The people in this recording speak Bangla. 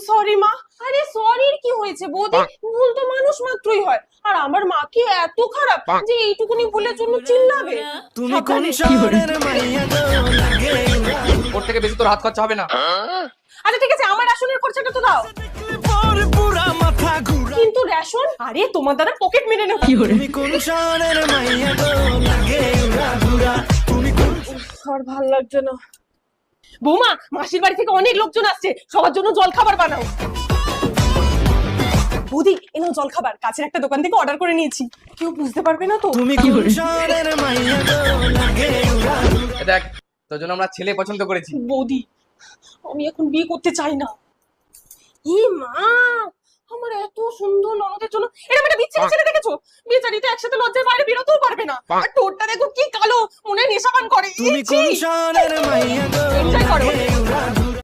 সরি মা। আরে সরির কি হয়েছে বৌদি, ভুল তো মানুষ মাত্রই হয়। আর আমার মা কি এত খারাপ যে এইটুকুনি ভুলের জন্য চিল্লাবে? তুমি কোন শহরের মাইয়া গো লাগে ওর থেকে বেশি তোর হাত খরচা হবে না। আচ্ছা ঠিক আছে, আমার রেশনের খরচাটা তো দাও। পর পুরা মাথা ঘুরা কিন্তু রেশন, আরে তোমার দাদা পকেট মেরে নেব। তুমি কোন শহরের মাইয়া গো লাগে ঘুরা তুমি কোন আর ভাল লাগছে না। বৌমা, মাসির বাড়ি থেকে অনেক লোকজন আসছে, সবার জন্য জল খাবার বানাও। বৌদি এনাও জল খাবার, কাছের একটা দোকান থেকে অর্ডার করে নিয়েছি। কেউ বুঝতে পারবে না তো? তুমি কোন শহরের মাইয়া গো লাগে এ দেখ, তোর জন্য আমরা ছেলে পছন্দ করেছি। বৌদি আমি এখন বিয়ে করতে চাই না। ই মা, আমার এত সুন্দর ননদের জন্য এরকম একটা বিচ্ছিরি ছেলে দেখেছো? বেচারিটা একসাথে লজ্জায় বাইরে বেরোতেও পারবে না। আর ঠোঁটটা দেখো কি কালো, মনে হয় নেশাপান করে। তুমি কোন শহরের মাইয়া গো এনজয় করো। লাগে